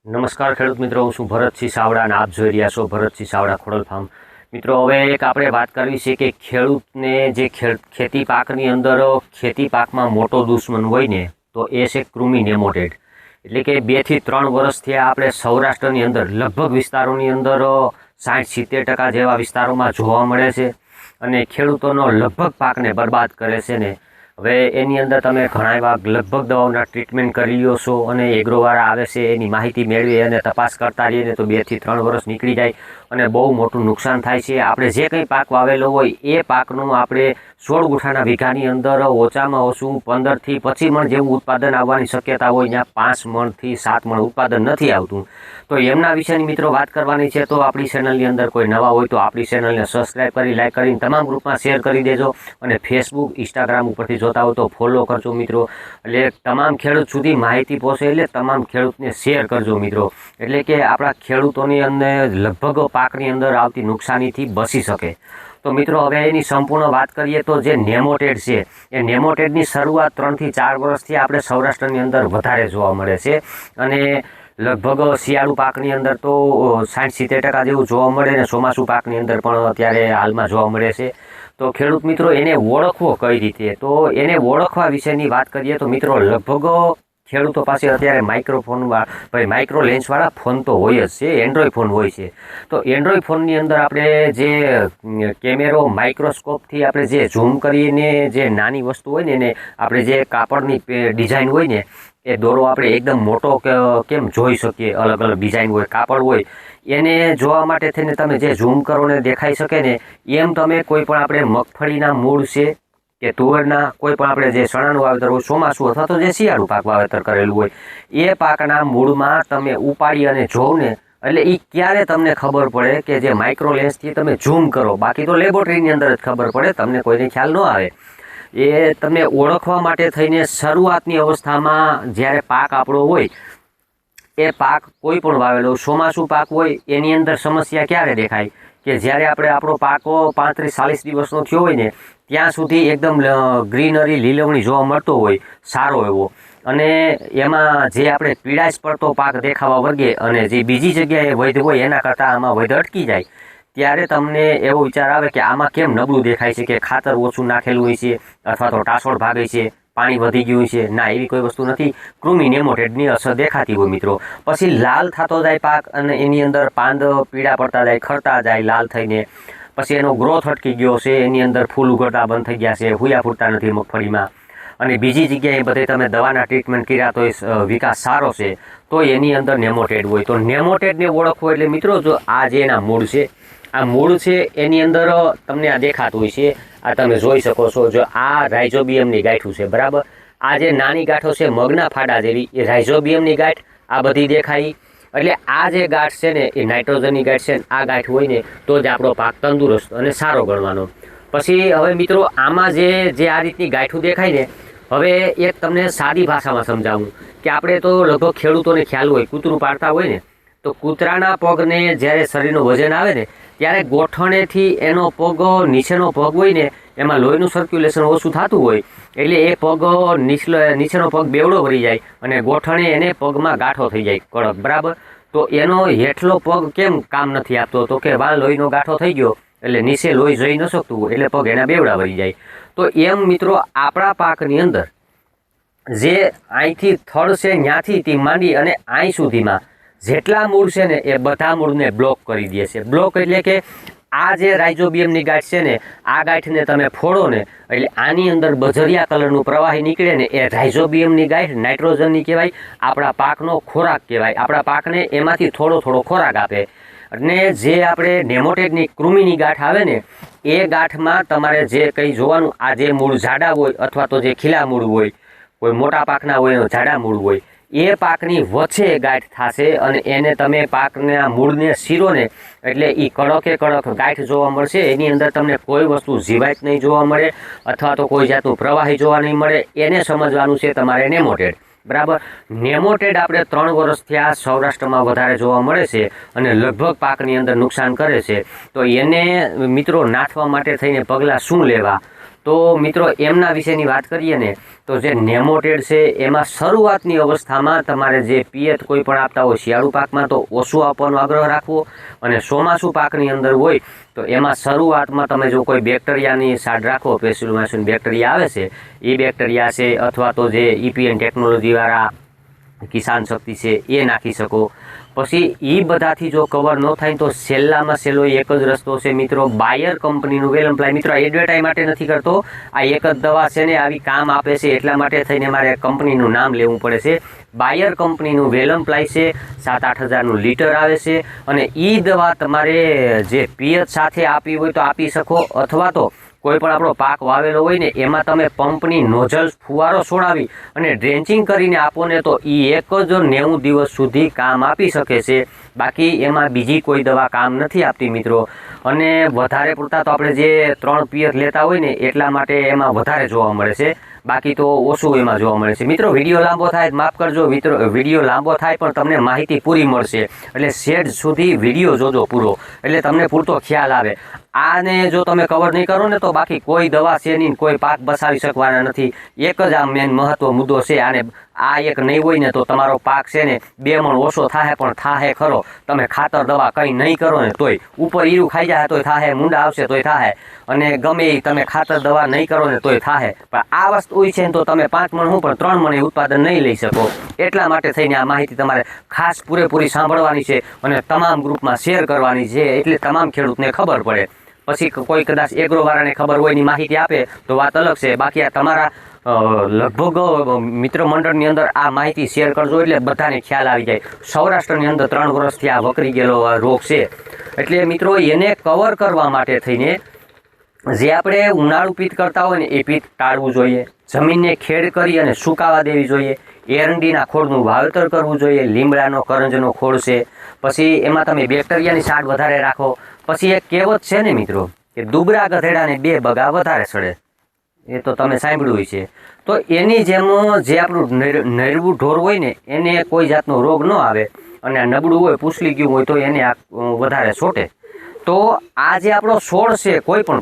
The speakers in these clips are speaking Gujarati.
નમસ્કાર ખેડૂત મિત્રો, હું છું ભરતસિંહ સાવડા અને આપ જોઈ રહ્યા છો ભરતસિંહ સાવડા ખોડલ ફાર્મ. મિત્રો, હવે એક આપણે વાત કરવી છે કે ખેડૂતને જે ખેતી પાકની અંદર ખેતી પાકમાં મોટો દુશ્મન હોય ને તો એ છે કૃમિ નેમોટેડ. એટલે કે 2 થી 3 વર્ષથી આપણે સૌરાષ્ટ્રની અંદર લગભગ વિસ્તારોની અંદર 60-70% જેવા વિસ્તારોમાં જોવા મળે છે અને ખેડૂતોનો લગભગ પાકને બરબાદ કરે છે ને. હવે એની અંદર તમે ઘણા એવા લગભગ દવાઓના ટ્રીટમેન્ટ કરી લ્યો છો અને એગ્રોવાળા આવે છે એની માહિતી મેળવી અને તપાસ કરતા રહીએ ને તો 2 થી 3 વર્ષ નીકળી જાય અને બહુ મોટું નુકસાન થાય છે. આપણે જે કંઈ પાક વાવેલો હોય એ પાકનું આપણે 16 ગુંઠાના વીઘાની અંદર ઓછામાં ઓછું 15 થી 25 મણ જેવું ઉત્પાદન આવવાની શક્યતા હોય, ત્યાં 5 મણથી 7 મણ ઉત્પાદન નથી આવતું. તો એમના વિશેની મિત્રો વાત કરવાની છે. તો આપણી ચેનલની અંદર કોઈ નવા હોય તો આપણી ચેનલને સબસ્ક્રાઈબ કરી, લાઈક કરીને તમામ ગ્રુપમાં શેર કરી દેજો અને ફેસબુક, ઇન્સ્ટાગ્રામ ઉપરથી જોતા હોય તો ફોલો કરજો મિત્રો. એટલે તમામ ખેડૂત સુધી માહિતી પહોંચે એટલે તમામ ખેડૂતને શેર કરજો મિત્રો. એટલે કે આપણા ખેડૂતોની અંદર લગભગ પાકની અંદર આવતી નુકસાનીથી બચી શકે. તો મિત્રો, હવે એની સંપૂર્ણ વાત કરીએ તો જે નેમોટેડ છે એ નેમોટેડની શરૂઆત 3 થી 4 વર્ષથી આપણે સૌરાષ્ટ્રની અંદર વધારે જોવા મળે છે અને લગભગ શિયાળુ પાકની અંદર તો 60-70% જેવું જોવા મળે ને ચોમાસું પાકની અંદર પણ અત્યારે હાલમાં જોવા મળે છે. તો ખેડૂત મિત્રો, એને ઓળખવો કઈ રીતે, તો એને ઓળખવા વિશેની વાત કરીએ તો મિત્રો, લગભગ ખેડૂતો પાસે અત્યારે માઇક્રો લેન્સવાળા ફોન તો હોય જ છે, એન્ડ્રોઈડ ફોન હોય છે. તો એન્ડ્રોઈડ ફોનની અંદર આપણે જે કેમેરો માઇક્રોસ્કોપથી આપણે જે ઝૂમ કરીને જે નાની વસ્તુ હોય ને એને આપણે જે કાપડની ડિઝાઇન હોય ને એ દોરો આપણે એકદમ મોટો કેમ જોઈ શકીએ, અલગ અલગ ડિઝાઇન હોય, કાપડ હોય, એને જોવા માટે થઈને તમે જે ઝૂમ કરો ને દેખાઈ શકે ને એમ તમે કોઈ પણ આપણે મગફળીના મૂળ છે કે તુવેરના કોઈ પણ આપણે જે ચણાનું વાવેતર હોય ચોમાસું અથવા તો જે શિયાળુ પાક વાવેતર કરેલું હોય એ પાકના મૂળમાં તમે ઉપાડી અને જોવ ને એટલે એ ક્યારે તમને ખબર પડે કે જે માઇક્રો લેન્સથી તમે ઝૂમ કરો. બાકી તો લેબોરેટરીની અંદર જ ખબર પડે, તમને કોઈને ખ્યાલ ન આવે. એ તમે ઓળખવા માટે થઈને શરૂઆતની અવસ્થામાં જ્યારે પાક આપણો હોય એ પાક કોઈ પણ વાવેલો ચોમાસું પાક હોય એની અંદર સમસ્યા ક્યારે દેખાય કે જ્યારે આપણો પાકો 35-40 દિવસનો થયો હોય ને ત્યાં સુધી એકદમ ગ્રીનરી, લીલવણી જોવા મળતો હોય સારો એવો, અને એમાં જે આપણે પીળાશ પડતો પાક દેખાવા વર્ગે અને જે બીજી જગ્યાએ વૈધ હોય એના કરતાં આમાં વૈધ અટકી જાય ત્યારે તમને એવો વિચાર આવે કે આમાં કેમ નબળું દેખાય છે, કે ખાતર ઓછું નાખેલું હોય છે અથવા તો ટાસોળ ભાગે છે, પાણી વધી ગયું છે. ના, એવી કોઈ વસ્તુ નથી. કૃમિ નેમોટેડની અસર દેખાતી હોય મિત્રો. પછી લાલ થતો જાય પાક અને એની અંદર પાંદ પીળા પડતા જાય, ખરતા જાય લાલ થઈને. પછી એનો ગ્રોથ અટકી ગયો છે, એની અંદર ફૂલ ઉગડતા બંધ થઈ ગયા છે, હુયા ફૂટતા નથી મગફળીમાં. અને બીજી જગ્યાએ બધે તમે દવાના ટ્રીટમેન્ટ કર્યા તો વિકાસ સારો છે તો એની અંદર નેમોટેડ હોય. તો નેમોટેડને ઓળખવો એટલે મિત્રો, જો આ જે એના મૂળ છે, આ મૂળ છે એની અંદર તમને આ દેખાતું હોય છે, આ તમે જોઈ શકો છો. જો આ રાઇઝોબિયમની ગાંઠું છે, બરાબર. આ જે નાની ગાંઠો છે મગના ફાડા જેવી, એ રાઇઝોબિયમની ગાંઠ આ બધી દેખાય. એટલે આ જે ગાંઠ છે ને એ નાઇટ્રોજનની ગાંઠ છે ને આ ગાંઠ હોય ને તો જ આપણો પાક તંદુરસ્ત અને સારો ગણવાનો. પછી હવે મિત્રો, આમાં જે આ રીતની ગાંઠું દેખાય ને, હવે એક તમને સાદી ભાષામાં સમજાવું કે આપણે તો લગભગ ખેડૂતોને ખ્યાલ હોય, કૂતરું પાડતા હોય ને તો કૂતરાના પગને જ્યારે શરીરનું વજન આવે ને ત્યારે ગોઠણેથી એનો પગ, નીચેનો પગ હોય ને એમાં લોહીનું સર્ક્યુલેશન ઓછું થતું હોય એટલે એ પગ નીચેનો પગ બેવડો ભરી જાય અને ગોઠણે એને પગમાં ગાંઠો થઈ જાય કડક, બરાબર. તો એનો હેઠલો પગ કેમ કામ નથી આપતો, તો કે વાં લોહીનો ગાંઠો થઈ ગયો એટલે નીચે લોહી જઈ ન શકતું એટલે પગ એના બેવડા ભરી જાય. તો એમ મિત્રો, આપણા પાકની અંદર જે અહીંથી થડ છે ત્યાંથી તે માંડી અને અહીં સુધીમાં જેટલા મૂળ છે ને એ બધા મૂળને બ્લોક કરી દે છે. બ્લોક એટલે કે આ જે રાઇઝોબિયમની ગાંઠ છે ને આ ગાંઠને તમે ફોડો ને એટલે આની અંદર બજરિયા કલરનું પ્રવાહી નીકળે ને એ રાઇઝોબિયમની ગાંઠ નાઇટ્રોજનની કહેવાય, આપણા પાકનો ખોરાક કહેવાય. આપણા પાકને એમાંથી થોડો થોડો ખોરાક આપે. અને જે આપણે નેમોટેડની કૃમિની ગાંઠ આવે ને એ ગાંઠમાં તમારે જે કંઈ જોવાનું, આ જે મૂળ જાડા હોય અથવા તો જે ખીલા મૂળ હોય, કોઈ મોટા પાકના હોય એનો જાડા મૂળ હોય, એ પાકની વચ્ચે ગાંઠ થશે અને એને તમે પાકના મૂળને શીરો ને એટલે એ કડકે કડક ગાંઠ જોવા મળશે. એની અંદર તમને કોઈ વસ્તુ જીવાત નહીં જોવા મળે અથવા તો કોઈ જાતનું પ્રવાહી જોવા નહીં મળે. એને સમજવાનું છે તમારે નેમોટેડ, બરાબર. નેમોટેડ આપણે 3 વર્ષથી આ સૌરાષ્ટ્રમાં વધારે જોવા મળે છે અને લગભગ પાકની અંદર નુકસાન કરે છે. તો એને મિત્રો નાથવા માટે થઈને પગલાં શું લેવા, તો મિત્રો એમના વિશેની વાત કરીએ ને તો જે નેમોટેડ છે એમાં શરૂઆતની અવસ્થામાં તમારે જે પિયત કોઈ પણ આપતા હોય શિયાળુ પાકમાં તો ઓછું આપવાનો આગ્રહ રાખવો, અને ચોમાસું પાકની અંદર હોય તો એમાં શરૂઆતમાં તમે જો કોઈ બેક્ટેરિયાની સાડ રાખો, પેસિલોમાઇસિન બેક્ટેરિયા આવે છે એ બેક્ટેરિયા છે, અથવા તો જે EPN ટેકનોલોજીવાળા કિસાન શક્તિ છે એ નાખી શકો. પછી એ બધાથી જો કવર ન થાય તો છેલ્લામાં છેલ્લો એક જ રસ્તો છે મિત્રો, બાયર કંપનીનું વેલમ્પ્લાય. મિત્રો આ એડવર્ટાઇઝ માટે નથી કરતો, આ એક જ દવા છે ને આવી કામ આપે છે એટલા માટે થઈને મારે કંપનીનું નામ લેવું પડે છે. બાયર કંપનીનું વેલમ્પ્લાય છે, 7-8 હજારનું લીટર આવે છે, અને એ દવા તમારે જે પિયત સાથે આપી હોય તો આપી શકો, અથવા તો કોઈ પણ આપણો પાક વાવેલો હોય ને એમાં તમે પંપની નોઝલ ફુવારો છોડાવી અને ડ્રેન્ચિંગ કરીને આપો ને તો એ એક જ 90 દિવસ સુધી કામ આપી શકે છે. બાકી એમાં બીજી કોઈ દવા કામ નથી આપતી મિત્રો. અને વધારે પૂરતા તો આપણે જે 3 પિયત લેતા હોય ને એટલા માટે એમાં વધારે જોવા મળે છે, બાકી તો ઓછું એમાં જોવા મળે છે. મિત્રો વિડીયો લાંબો થાય માફ કરજો મિત્રો, વિડીયો લાંબો થાય પણ તમને માહિતી પૂરી મળશે, એટલે છેલ્લે સુધી વિડીયો જોજો પૂરો, એટલે તમને પૂરતો ખ્યાલ આવે. આને જો તમે કવર નહીં કરો ને તો બાકી કોઈ દવા છે નહીં, કોઈ પાક બસાવી શકવાના નથી. એક જ આ મેન મહત્વ મુદ્દો છે, આને આ એક નહીં હોય ને તો તમારો પાક છે ને 2 મણ ઓછો થાય, પણ થાય ખરો. તમે ખાતર દવા કંઈ નહીં કરો ને તોય ઉપર ઈરું ખાઈ જાય તોય થાય, મુંડા આવશે તોય થાય, અને ગમે એ તમે ખાતર દવા નહીં કરો ને તોય થાય. પણ આ વસ્તુ છે ને તો તમે 5 મણ હું પણ 3 મણ ઉત્પાદન નહીં લઈ શકો. એટલા માટે થઈને આ માહિતી તમારે ખાસ પૂરેપૂરી સાંભળવાની છે અને તમામ ગ્રુપમાં શેર કરવાની છે, એટલે તમામ ખેડૂતને ખબર પડે. પછી કોઈ કદાચ એગ્રોવાળાને ખબર હોય ની માહિતી આપે તો વાત અલગ છે, બાકી આ તમારા લગભગ મિત્ર મંડળની અંદર આ માહિતી શેર કરજો એટલે બધાને ખ્યાલ આવી જાય. સૌરાષ્ટ્રની અંદર 3 વર્ષથી આ વકરી ગયેલો રોગ છે, એટલે મિત્રો એને કવર કરવા માટે થઈને જે આપણે ઉનાળુ પિત્ત કરતા હોય ને એ પિત્ત ટાળવું જોઈએ. જમીનને ખેડ કરી અને સુકાવા દેવી જોઈએ. એરંડીના ખોળનું વાવેતર કરવું જોઈએ. લીમડાનો કરંજનો ખોળ છે, પછી એમાં તમે બેક્ટેરિયાની સાડ વધારે રાખો. પછી એક કહેવત છે ને મિત્રો કે દુબળા ગધેડાને 2 બગા વધારે સડે, એ તો તમે સાંભળ્યું છે. તો એની જેમ જે આપણું નરવું ઢોર હોય ને એને કોઈ જાતનો રોગ ન આવે, અને નબળું હોય પૂછલી ગયું હોય તો એને વધારે છોટે. તો આ જે આપણો છોડ છે, કોઈ પણ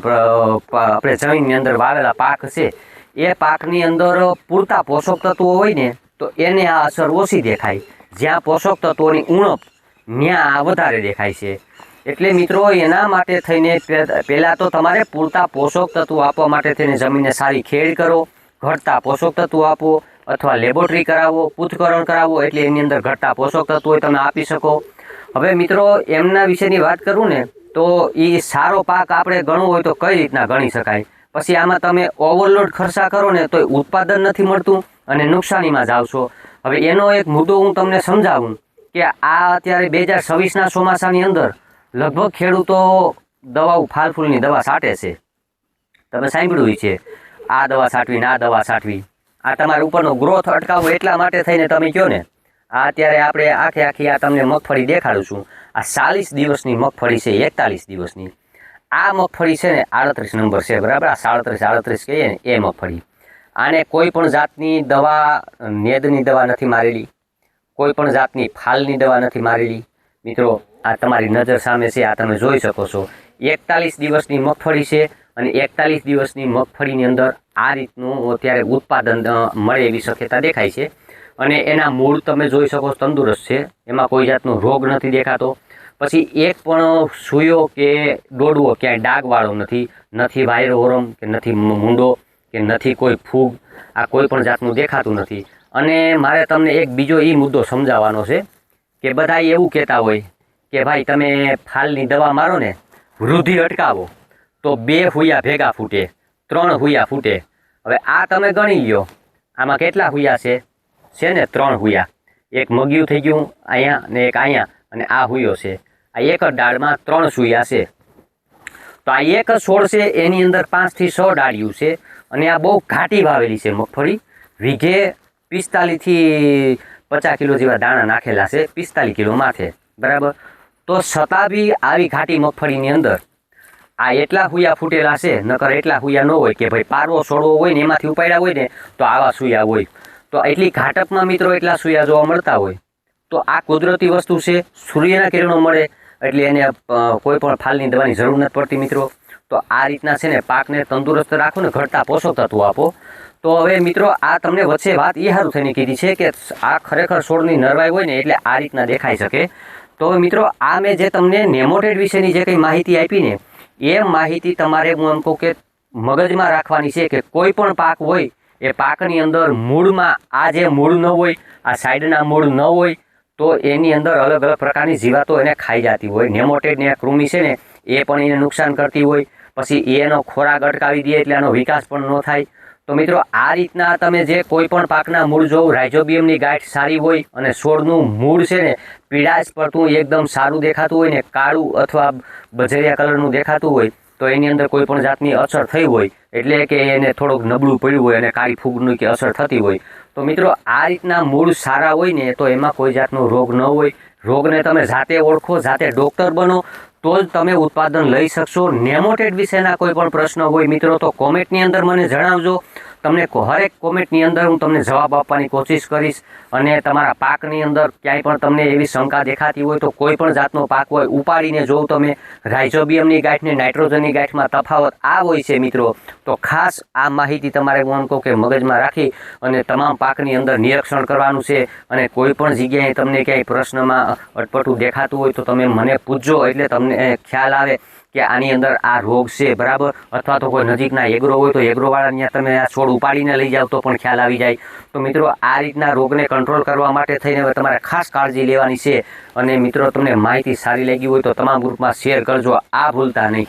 આપણે જમીનની અંદર વાવેલા પાક છે, એ પાકની અંદર પૂરતા પોષક તત્વો હોય ને તો એને આ અસર ઓછી દેખાય. જ્યાં પોષક તત્વોની ઉણપ ત્યાં આ વધારે દેખાય છે. એટલે મિત્રો એના માટે થઈને પહેલાં તો તમારે પૂરતા પોષક તત્વો આપવા માટે થઈને જમીનને સારી ખેડ કરો, ઘટતા પોષક તત્વો આપો, અથવા લેબોરેટરી કરાવો, પૃથ્થકરણ કરાવો, એટલે એની અંદર ઘટતા પોષક તત્વો તમે આપી શકો. હવે મિત્રો એમના વિશેની વાત કરું ને તો એ સારો પાક આપણે ગણવો હોય તો કઈ રીતના ગણી શકાય. પછી આમાં તમે ઓવરલોડ ખર્ચા કરો ને તો ઉત્પાદન નથી મળતું અને નુકસાનીમાં જાવ છો. હવે એનો એક મુદ્દો હું તમને સમજાવું કે આ અત્યારે 2026ના ચોમાસાની અંદર લગભગ ખેડૂતો દવાઓ ફાલફૂલની દવા છાંટે છે. તમે સાંભળ્યું છે આ દવા છાંટવી ને આ દવા છાંટવી. આ તમારા ઉપરનો ગ્રોથ અટકાવવો એટલા માટે થઈને તમે કહો ને. આ અત્યારે આપણે આખી આ તમને મગફળી દેખાડું છું. આ 40 દિવસની મગફળી છે, 41 દિવસની. આ મગફળી છે ને 38 નંબર છે, બરાબર. આ 37 કહીએ ને એ મગફળી. આને કોઈ પણ જાતની દવા, નેદની દવા નથી મારેલી, કોઈ પણ જાતની ફાલની દવા નથી મારેલી. મિત્રો આ તમારી નજર સામે છે, આ તમે જોઈ શકો છો. 41 દિવસની મગફળી છે, અને 41 દિવસની મગફળીની અંદર આ રીતનું અત્યારે ઉત્પાદન મળે એવી શક્યતા દેખાય છે. અને એના મૂળ તમે જોઈ શકો તંદુરસ્ત છે, એમાં કોઈ જાતનો રોગ નથી દેખાતો. પછી એક પણ સૂયો કે દોડવો ક્યાંય ડાઘવાળો નથી, નથી વાયરોરમ કે નથી મૂંડો કે નથી કોઈ ફૂગ, આ કોઈ પણ જાતનું દેખાતું નથી. અને મારે તમને એક બીજો એ મુદ્દો સમજાવવાનો છે કે બધા એવું કહેતા હોય કે ભાઈ તમે ફાલની દવા મારો ને વૃદ્ધિ અટકાવો તો 2 હુયા ભેગા ફૂટે, 3 હુયા ફૂટે. હવે આ તમે ગણી લ્યો, આમાં કેટલા હુયા છે ને 3 હુયા. એક મગ્યું થઈ ગયું અહીંયા ને એક અહીંયા, અને આ હુયો છે. આ એક જ ડાળમાં 3 સુયા છે. તો આ એક જ છોડ છે, એની અંદર 5 થી 6 ડાળિયું છે, અને આ બહુ ઘાટી વાવેલી છે મગફળી. વીઘે 45 થી 50 કિલો જેવા દાણા નાખેલા છે, 45 કિલો માથે, બરાબર. તો છતાં બી આવી ઘાટી મગફળીની અંદર આ એટલા હુયા ફૂટેલા છે, નકર એટલા હુયા ન હોય કે ભાઈ પારવો છોડવો હોય ને એમાંથી ઉપાડ્યા હોય ને તો આવા સુયા હોય. તો એટલી ઘાટકમાં મિત્રો એટલા સુયા જોવા મળતા હોય. તો આ કુદરતી વસ્તુ છે, સૂર્યના કિરણો મળે એટલે એને કોઈ પણ ફાલની દવાની જરૂર નથી પડતી મિત્રો. તો તો આ રીતના છે ને પાકને તંદુરસ્ત રાખો ને ઘટતા પોષક તત્વો આપો। તો હવે મિત્રો આ તમને વચ્ચે વાત એ સારું થઈને કીધી છે કે આ ખરેખર છોડની નરવાઈ હોય ને એટલે આ રીતના દેખાઈ શકે। તો હવે મિત્રો આ મેં જે તમને નેમોટેડ વિશેની જે કંઈ માહિતી આપી ને એ માહિતી તમારે હું એમ કહું કે મગજમાં રાખવાની છે કે કોઈ પણ પાક હોય એ પાકની અંદર મૂળમાં આ જે મૂળ ન હોય, આ સાઈડના મૂળ ન હોય તો એની અંદર અલગ અલગ પ્રકારની જીવાતો એને ખાઈ જતી હોય। નેમોટેડ ને કૃમિ છે ને એ પણ એને નુકસાન કરતી હોય, પછી એનો ખોરાક અટકાવી દે એટલે એનો વિકાસ પણ ન થાય। તો મિત્રો આ રીતના તમે જે કોઈ પણ પાકના મૂળ જો રાઇઝોબિયમની ગાંઠ સારી હોય અને છોડનું મૂળ છે ને પીળાશ પડતું એકદમ સારું દેખાતું હોય ને કાળું અથવા બજરિયા કલરનું દેખાતું હોય તો એની અંદર કોઈ પણ જાતની અસર થઈ હોય એટલે કે એને થોડુંક નબળું પડ્યું હોય અને કાળી ફૂગની કે અસર થતી હોય તો મિત્રો આ રીતના મૂળ સારા હોય ને તો એમાં કોઈ જાતનો રોગ ન હોય। રોગને તમે જાતે ઓળખો, જાતે ડૉક્ટર બનો તો જ તમે ઉત્પાદન લઈ શકશો। નેમોટેડ વિશેના કોઈ પણ પ્રશ્ન હોય મિત્રો તો કોમેન્ટની અંદર મને જણાવજો। તમને હરેક કોમેન્ટની અંદર હું તમને જવાબ આપવાની કોશિશ કરીશ અને તમારા પાકની અંદર ક્યાંય પણ તમને એવી શંકા દેખાતી હોય તો કોઈ પણ જાતનો પાક હોય ઉપાડીને જોઉં તમે રાઇઝોબિયમની ગાંઠ ને નાઇટ્રોજનની ગાંઠમાં તફાવત આ હોય છે મિત્રો। તો ખાસ આ માહિતી તમારે હું એમ કહું કે મગજમાં રાખી અને તમામ પાકની અંદર નિરીક્ષણ કરવાનું છે અને કોઈ પણ જગ્યાએ તમને ક્યાંય પ્રશ્નમાં અટપટું દેખાતું હોય તો તમે મને પૂછજો એટલે તમને ખ્યાલ આવે કે આની અંદર આ રોગ છે બરાબર। અથવા તો કોઈ નજીકના એગ્રો હોય તો એગ્રોવાળા ત્યાં તમે આ છોડ ઉપાડીને લઈ જાઓ તો પણ ખ્યાલ આવી જાય। તો મિત્રો આ રીતના રોગને કંટ્રોલ કરવા માટે થઈને હવે તમારે ખાસ કાળજી લેવાની છે અને મિત્રો તમને માહિતી સારી લાગી હોય તો તમામ ગ્રુપમાં શેર કરજો, આ ભૂલતા નહીં।